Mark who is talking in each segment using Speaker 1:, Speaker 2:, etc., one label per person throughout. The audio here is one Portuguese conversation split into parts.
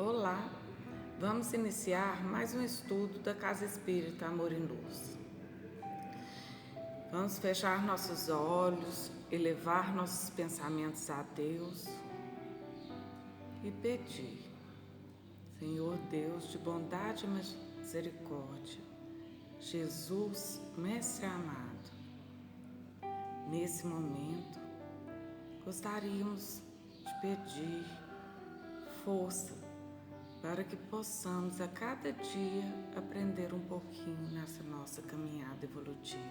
Speaker 1: Olá, vamos iniciar mais um estudo da Casa Espírita Amor e Luz. Vamos fechar nossos olhos, elevar nossos pensamentos a Deus e pedir: Senhor Deus de bondade e misericórdia, Jesus, Mestre amado, nesse momento gostaríamos de pedir força para que possamos a cada dia aprender um pouquinho nessa nossa caminhada evolutiva.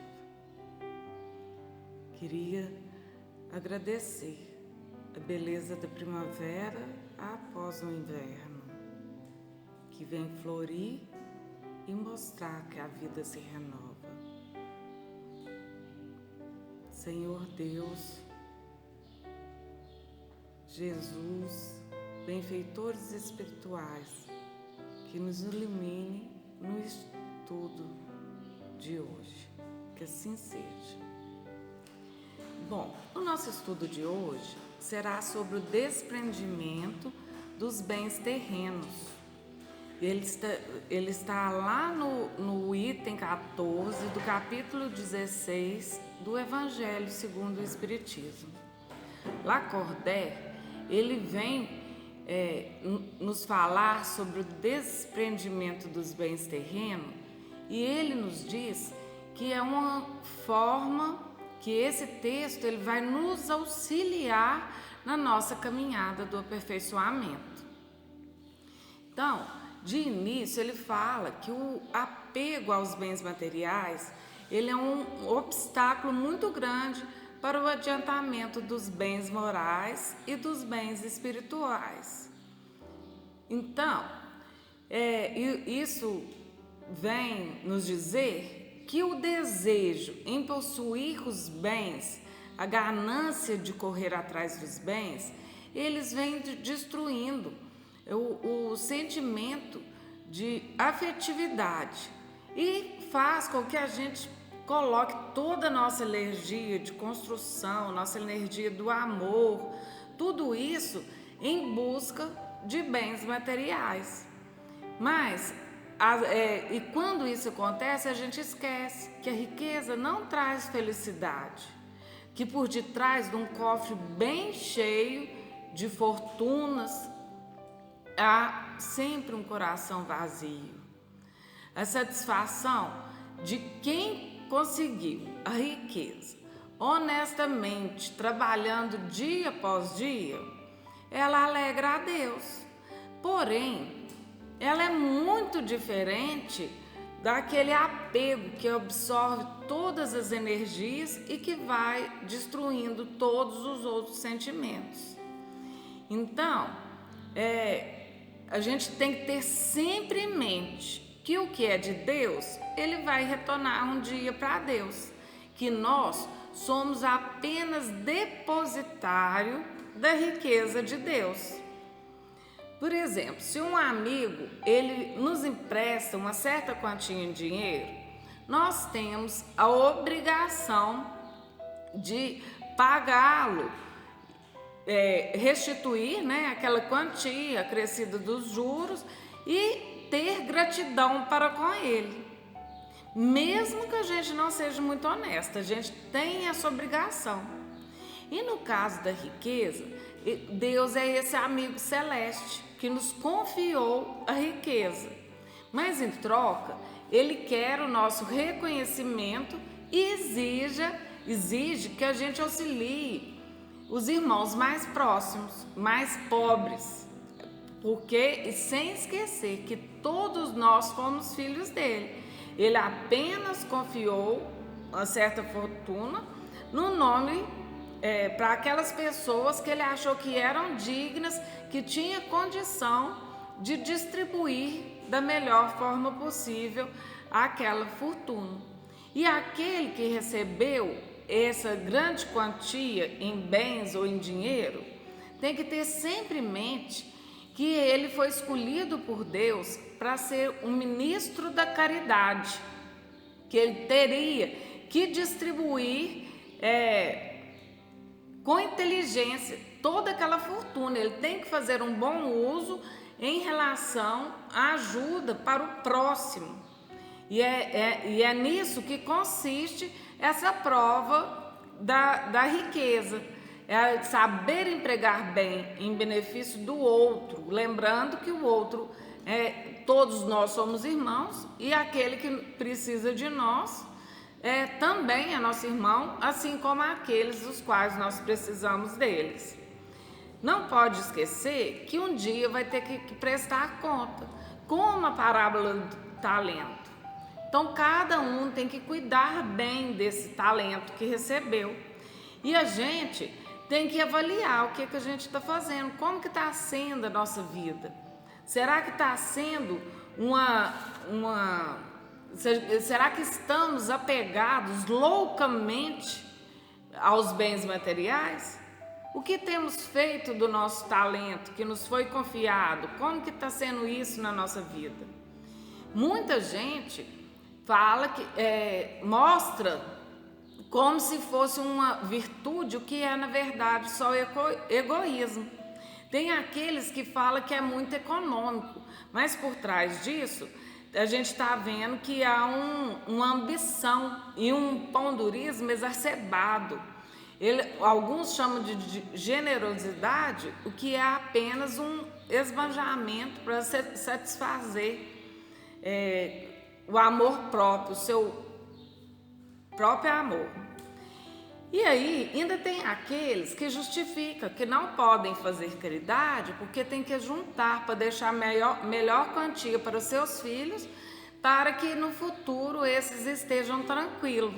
Speaker 1: Queria agradecer a beleza da primavera após o inverno, que vem florir e mostrar que a vida se renova. Senhor Deus, Jesus, benfeitores espirituais, que nos ilumine no estudo de hoje, que assim seja. Bom, o nosso estudo de hoje será sobre o desprendimento dos bens terrenos. Ele está lá no item 14 do capítulo 16 do Evangelho segundo o Espiritismo. Lacordaire, ele vem nos falar sobre o desprendimento dos bens terrenos, e ele nos diz que é uma forma que esse texto ele vai nos auxiliar na nossa caminhada do aperfeiçoamento. Então, de início, ele fala que o apego aos bens materiais ele é um obstáculo muito grande para o adiantamento dos bens morais e dos bens espirituais. Então, isso vem nos dizer que o desejo em possuir os bens, a ganância de correr atrás dos bens, eles vêm destruindo o sentimento de afetividade e faz com que a gente coloque toda a nossa energia de construção, nossa energia do amor, tudo isso em busca de bens materiais. Mas, e quando isso acontece, a gente esquece que a riqueza não traz felicidade, que por detrás de um cofre bem cheio de fortunas, há sempre um coração vazio. A satisfação de quem conseguiu a riqueza honestamente, trabalhando dia após dia, ela alegra a Deus. Porém, ela é muito diferente daquele apego que absorve todas as energias e que vai destruindo todos os outros sentimentos. Então, a gente tem que ter sempre em mente que o que é de Deus, ele vai retornar um dia para Deus, que nós somos apenas depositário da riqueza de Deus. Por exemplo, se um amigo ele nos empresta uma certa quantia em dinheiro, nós temos a obrigação de pagá-lo, restituir, aquela quantia acrescida dos juros e ter gratidão para com ele. Mesmo que a gente não seja muito honesta, a gente tem essa obrigação. E no caso da riqueza, Deus é esse amigo celeste que nos confiou a riqueza. Mas em troca, Ele quer o nosso reconhecimento e exige que a gente auxilie os irmãos mais próximos, mais pobres. Porque, sem esquecer que todos nós fomos filhos dele. Ele apenas confiou uma certa fortuna no nome para aquelas pessoas que ele achou que eram dignas, que tinha condição de distribuir da melhor forma possível aquela fortuna. E aquele que recebeu essa grande quantia em bens ou em dinheiro, tem que ter sempre em mente que ele foi escolhido por Deus para ser um ministro da caridade, que ele teria que distribuir com inteligência toda aquela fortuna. Ele tem que fazer um bom uso em relação à ajuda para o próximo. E é nisso que consiste essa prova da riqueza. É saber empregar bem em benefício do outro, lembrando que o outro, todos nós somos irmãos, e aquele que precisa de nós também é nosso irmão, assim como aqueles dos quais nós precisamos deles. Não pode esquecer que um dia vai ter que prestar conta, como a parábola do talento. Então, cada um tem que cuidar bem desse talento que recebeu. E a gente tem que avaliar o que a gente está fazendo, como que está sendo a nossa vida. Será que está sendo será que estamos apegados loucamente aos bens materiais? O que temos feito do nosso talento que nos foi confiado? Como que está sendo isso na nossa vida? Muita gente fala que mostra como se fosse uma virtude, o que é na verdade só egoísmo. Tem aqueles que falam que é muito econômico, mas por trás disso a gente está vendo que há uma ambição e um pondurismo exacerbado. Alguns chamam de generosidade, o que é apenas um esbanjamento para satisfazer o amor próprio, o seu próprio amor. E aí ainda tem aqueles que justificam que não podem fazer caridade porque tem que juntar para deixar melhor quantia para os seus filhos, para que no futuro esses estejam tranquilos.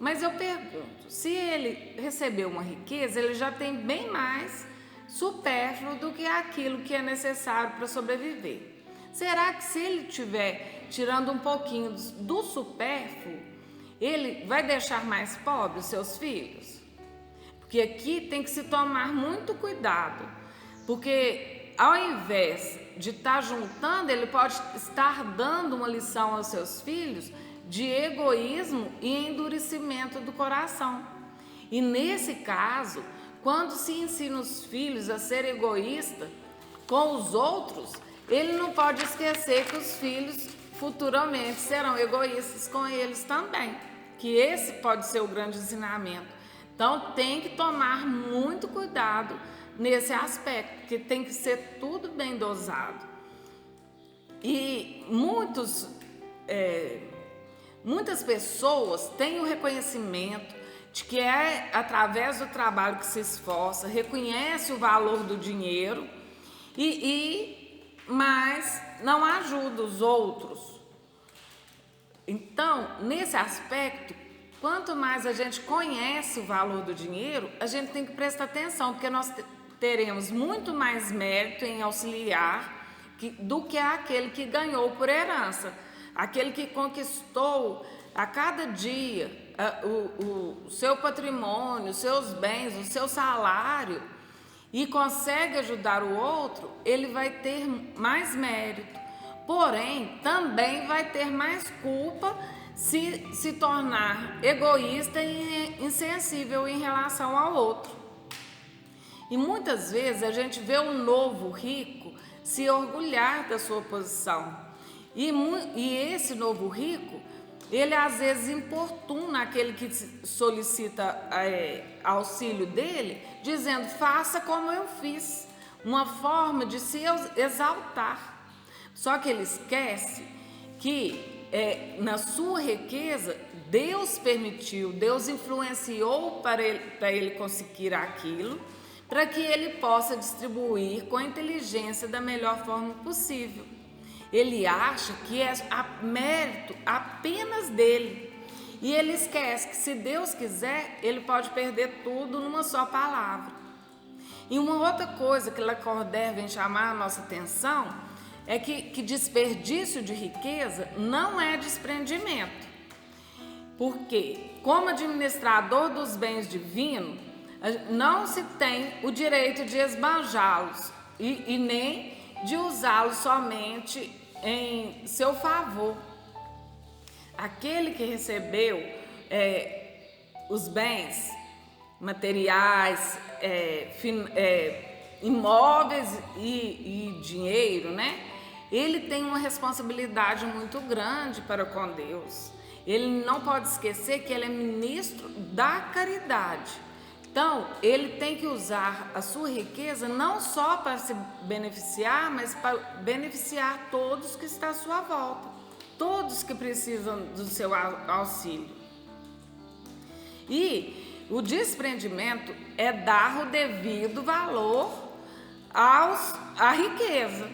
Speaker 1: Mas eu pergunto, se ele recebeu uma riqueza, ele já tem bem mais supérfluo do que aquilo que é necessário para sobreviver. Será que se ele estiver tirando um pouquinho do supérfluo, ele vai deixar mais pobres os seus filhos? Porque aqui tem que se tomar muito cuidado, porque ao invés de estar juntando, ele pode estar dando uma lição aos seus filhos de egoísmo e endurecimento do coração. E nesse caso, quando se ensina os filhos a ser egoísta com os outros, ele não pode esquecer que os filhos futuramente serão egoístas com eles também, que esse pode ser o grande ensinamento. Então tem que tomar muito cuidado nesse aspecto, que tem que ser tudo bem dosado. E muitas pessoas têm o reconhecimento de que é através do trabalho que se esforça, reconhece o valor do dinheiro, mas não ajuda os outros. Então, nesse aspecto, quanto mais a gente conhece o valor do dinheiro, a gente tem que prestar atenção, porque nós teremos muito mais mérito em auxiliar do que aquele que ganhou por herança, aquele que conquistou a cada dia o seu patrimônio, os seus bens, o seu salário, e consegue ajudar o outro, ele vai ter mais mérito. Porém, também vai ter mais culpa se tornar egoísta e insensível em relação ao outro. E muitas vezes a gente vê um novo rico se orgulhar da sua posição. E esse novo rico, ele às vezes importuna aquele que solicita auxílio dele, dizendo: faça como eu fiz, uma forma de se exaltar. Só que ele esquece que na sua riqueza, Deus permitiu, Deus influenciou para ele conseguir aquilo, para que ele possa distribuir com inteligência da melhor forma possível. Ele acha que é mérito apenas dele, e ele esquece que, se Deus quiser, ele pode perder tudo numa só palavra. E uma outra coisa que Lacordaire vem chamar a nossa atenção é que desperdício de riqueza não é desprendimento, porque, como administrador dos bens divinos, não se tem o direito de esbanjá-los e nem de usá-los somente em seu favor. Aquele que recebeu os bens materiais, imóveis e dinheiro, né? Ele tem uma responsabilidade muito grande para com Deus. Ele não pode esquecer que ele é ministro da caridade. Então, ele tem que usar a sua riqueza não só para se beneficiar, mas para beneficiar todos que estão à sua volta, todos que precisam do seu auxílio. E o desprendimento é dar o devido valor à riqueza,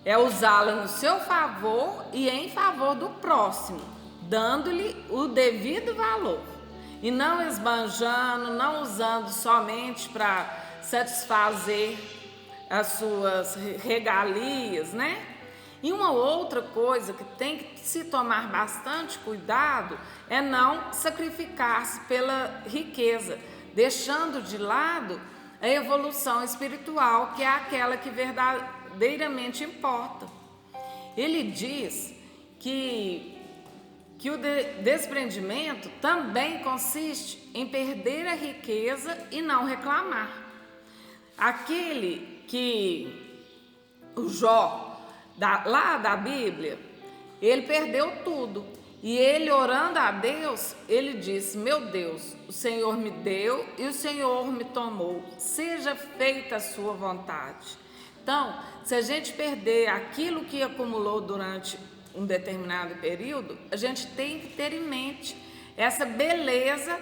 Speaker 1: é usá-la no seu favor e em favor do próximo, dando-lhe o devido valor. E não esbanjando, não usando somente para satisfazer as suas regalias, né? E uma outra coisa que tem que se tomar bastante cuidado é não sacrificar-se pela riqueza, deixando de lado a evolução espiritual, que é aquela que verdadeiramente importa. Ele diz que o desprendimento também consiste em perder a riqueza e não reclamar. Aquele que o Jó, lá da Bíblia, ele perdeu tudo. E ele, orando a Deus, ele disse: meu Deus, o Senhor me deu e o Senhor me tomou. Seja feita a sua vontade. Então, se a gente perder aquilo que acumulou durante um determinado período, a gente tem que ter em mente essa beleza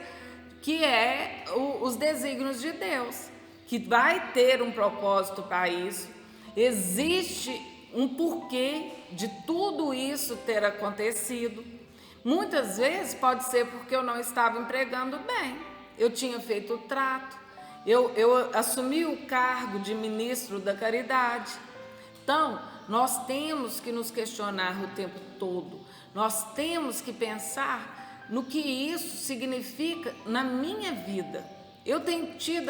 Speaker 1: que é os desígnios de Deus, que vai ter um propósito para isso. Existe um porquê de tudo isso ter acontecido. Muitas vezes pode ser porque eu não estava empregando bem, eu tinha feito o trato, eu assumi o cargo de ministro da caridade. Então, nós temos que nos questionar o tempo todo, nós temos que pensar no que isso significa na minha vida. Eu tenho tido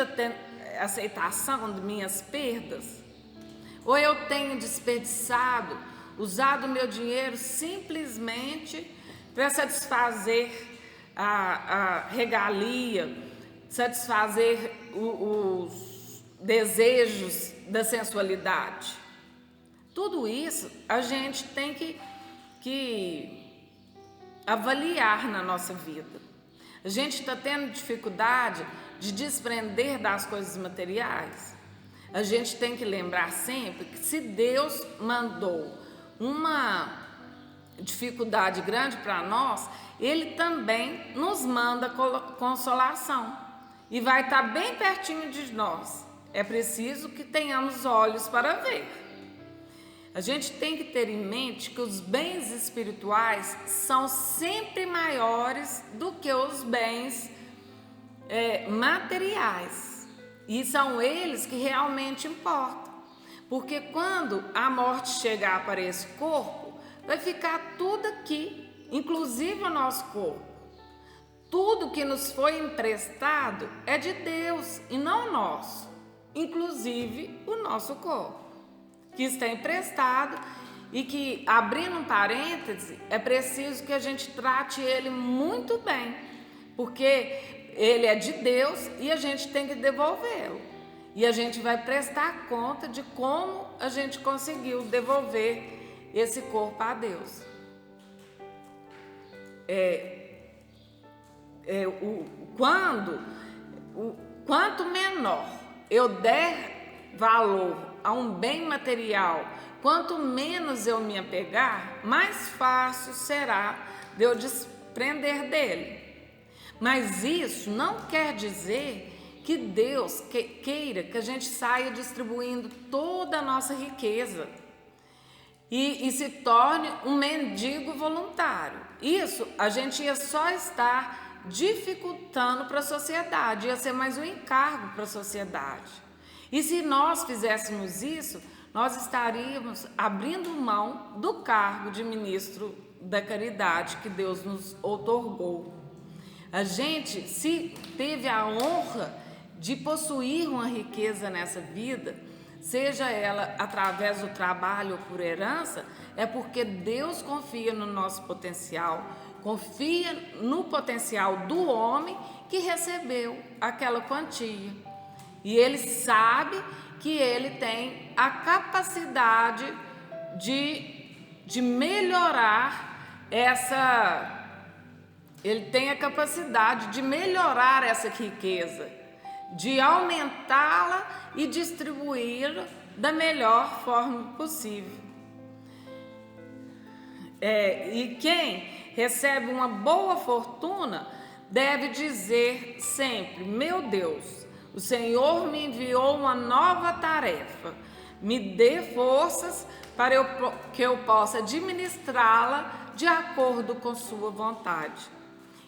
Speaker 1: aceitação de minhas perdas? Ou eu tenho desperdiçado, usado o meu dinheiro simplesmente para satisfazer a regalia, satisfazer os desejos da sensualidade? Tudo isso a gente tem que avaliar na nossa vida. A gente está tendo dificuldade de desprender das coisas materiais. A gente tem que lembrar sempre que se Deus mandou uma dificuldade grande para nós, Ele também nos manda consolação e vai estar bem pertinho de nós. É preciso que tenhamos olhos para ver. A gente tem que ter em mente que os bens espirituais são sempre maiores do que os bens materiais. E são eles que realmente importam. Porque quando a morte chegar para esse corpo, vai ficar tudo aqui, inclusive o nosso corpo. Tudo que nos foi emprestado é de Deus e não nosso, inclusive o nosso corpo, que está emprestado e que, abrindo um parêntese, é preciso que a gente trate ele muito bem, porque ele é de Deus e a gente tem que devolvê-lo. E a gente vai prestar conta de como a gente conseguiu devolver esse corpo a Deus. Quanto menor eu der valor a um bem material, quanto menos eu me apegar, mais fácil será de eu desprender dele. Mas isso não quer dizer que Deus queira que a gente saia distribuindo toda a nossa riqueza e se torne um mendigo voluntário. Isso a gente ia só estar dificultando para a sociedade, ia ser mais um encargo para a sociedade. E se nós fizéssemos isso, nós estaríamos abrindo mão do cargo de ministro da caridade que Deus nos outorgou. A gente, se teve a honra de possuir uma riqueza nessa vida, seja ela através do trabalho ou por herança, é porque Deus confia no nosso potencial, confia no potencial do homem que recebeu aquela quantia. E ele sabe que ele tem a capacidade de melhorar essa riqueza, de aumentá-la e distribuí-la da melhor forma possível. E quem recebe uma boa fortuna deve dizer sempre: meu Deus, o Senhor me enviou uma nova tarefa, me dê forças para que eu possa administrá-la de acordo com sua vontade.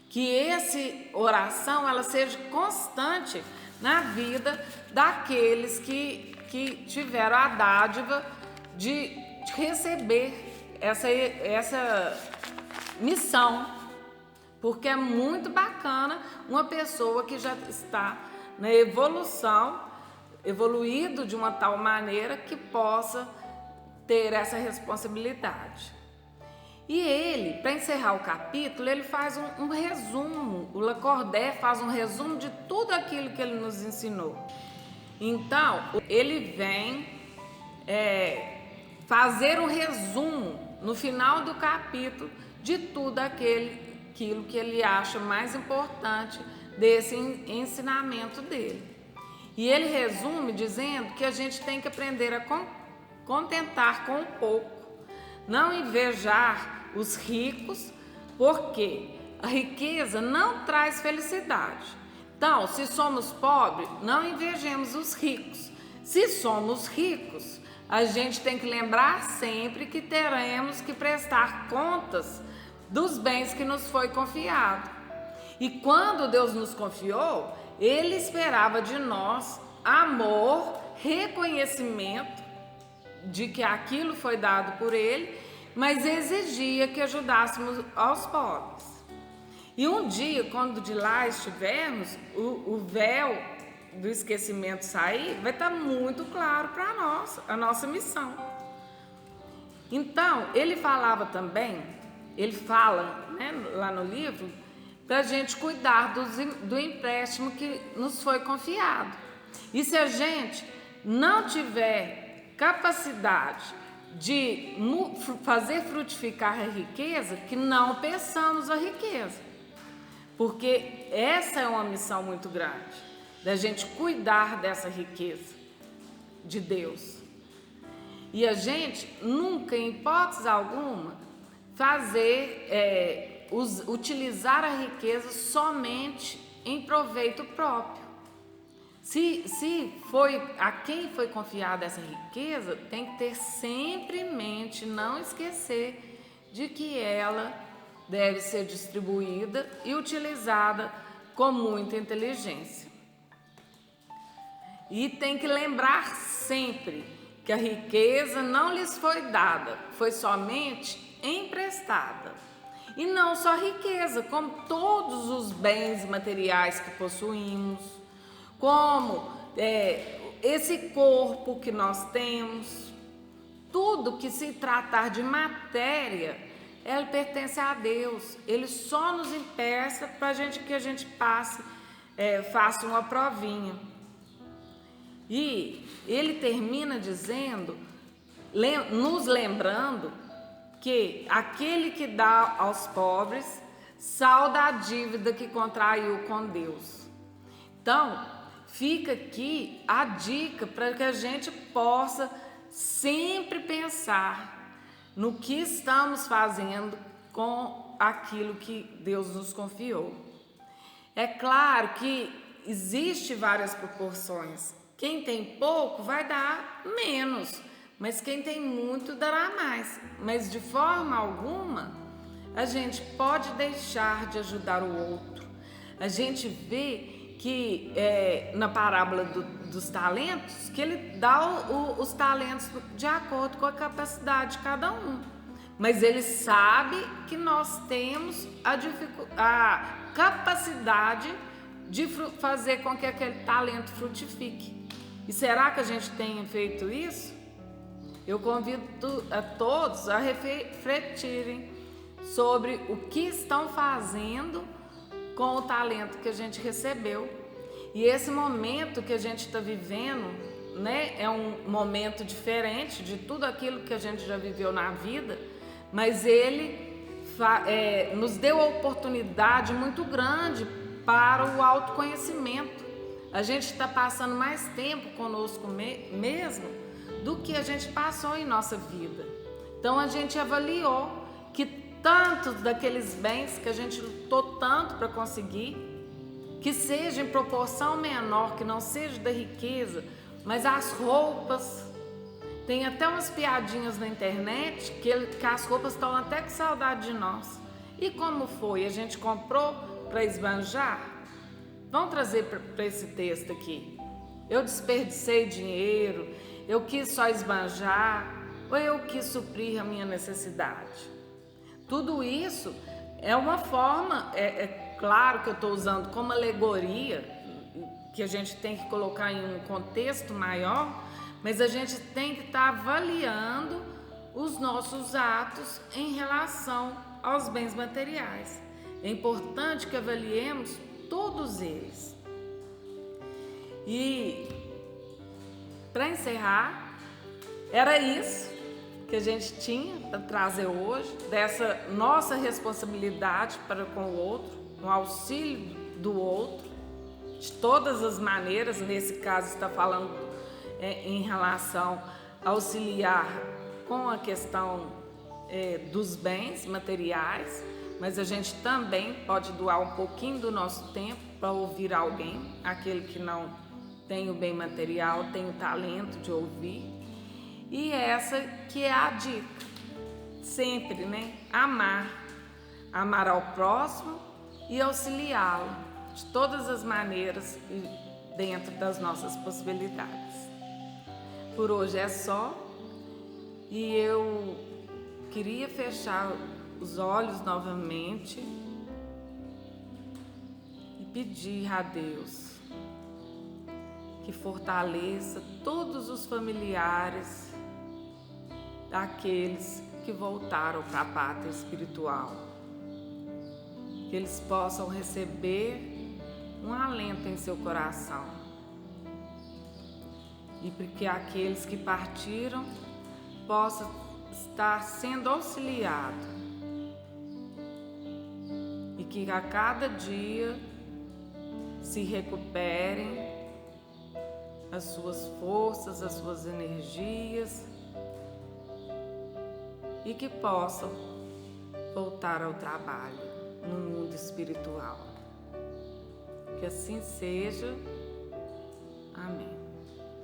Speaker 1: Que essa oração ela seja constante na vida daqueles que tiveram a dádiva de receber essa missão, porque é muito bacana uma pessoa que já está na evoluído de uma tal maneira que possa ter essa responsabilidade. E ele, para encerrar o capítulo, ele faz um resumo, o Lacordaire faz um resumo de tudo aquilo que ele nos ensinou. Então, ele vem fazer um resumo no final do capítulo de tudo aquilo que ele acha mais importante desse ensinamento dele. E ele resume dizendo que a gente tem que aprender a contentar com o pouco, não invejar os ricos, porque a riqueza não traz felicidade. Então, se somos pobres, não invejemos os ricos. Se somos ricos, a gente tem que lembrar sempre que teremos que prestar contas dos bens que nos foi confiado. E quando Deus nos confiou, Ele esperava de nós amor, reconhecimento de que aquilo foi dado por Ele, mas exigia que ajudássemos aos pobres. E um dia, quando de lá estivermos, o véu do esquecimento sair, vai estar muito claro para nós, a nossa missão. Então, ele fala, né, lá no livro, para a gente cuidar do empréstimo que nos foi confiado. E se a gente não tiver capacidade de fazer frutificar a riqueza, que não peçamos a riqueza, porque essa é uma missão muito grande, da gente cuidar dessa riqueza de Deus. E a gente nunca, em hipótese alguma, utilizar a riqueza somente em proveito próprio. Se foi a quem foi confiada essa riqueza, tem que ter sempre em mente, não esquecer de que ela deve ser distribuída e utilizada com muita inteligência. E tem que lembrar sempre que a riqueza não lhes foi dada, foi somente emprestada. E não só a riqueza, como todos os bens materiais que possuímos, como esse corpo que nós temos, tudo que se tratar de matéria, ela pertence a Deus. Ele só nos empresta para que a gente faça uma provinha. E ele termina dizendo, nos lembrando que aquele que dá aos pobres salda a dívida que contraiu com Deus. Então, fica aqui a dica para que a gente possa sempre pensar no que estamos fazendo com aquilo que Deus nos confiou. É claro que existe várias proporções. Quem tem pouco vai dar menos, mas quem tem muito dará mais. Mas de forma alguma a gente pode deixar de ajudar o outro. A gente vê que na parábola dos talentos, que ele dá os talentos de acordo com a capacidade de cada um. Mas ele sabe que nós temos a capacidade de fazer com que aquele talento frutifique. E será que a gente tem feito isso? Eu convido a todos a refletirem sobre o que estão fazendo com o talento que a gente recebeu E esse momento que a gente está vivendo, né, é um momento diferente de tudo aquilo que a gente já viveu na vida, mas ele nos deu a oportunidade muito grande para o autoconhecimento. A gente está passando mais tempo conosco mesmo do que a gente passou em nossa vida. Então a gente avaliou que tantos daqueles bens que a gente lutou tanto para conseguir, que seja em proporção menor, que não seja da riqueza, mas as roupas. Tem até umas piadinhas na internet que as roupas estão até com saudade de nós. E como foi? A gente comprou para esbanjar? Vamos trazer para esse texto aqui. Eu desperdicei dinheiro, eu quis só esbanjar, ou eu quis suprir a minha necessidade? Tudo isso é uma forma, claro que eu estou usando como alegoria, que a gente tem que colocar em um contexto maior, mas a gente tem que estar avaliando os nossos atos em relação aos bens materiais. É importante que avaliemos todos eles. E para encerrar, era isso que a gente tinha para trazer hoje, dessa nossa responsabilidade para com o outro, no auxílio do outro, de todas as maneiras. Nesse caso está falando em relação a auxiliar com a questão dos bens materiais, mas a gente também pode doar um pouquinho do nosso tempo para ouvir alguém, aquele que não tem o bem material, tem o talento de ouvir. E essa que é a dica, sempre, né? Amar ao próximo e auxiliá-lo de todas as maneiras e dentro das nossas possibilidades. Por hoje é só, e eu queria fechar os olhos novamente e pedir a Deus que fortaleça todos os familiares daqueles que voltaram para a pátria espiritual, que eles possam receber um alento em seu coração, e porque aqueles que partiram possam estar sendo auxiliados, e que a cada dia se recuperem as suas forças, as suas energias, e que possam voltar ao trabalho no mundo espiritual. Que assim seja.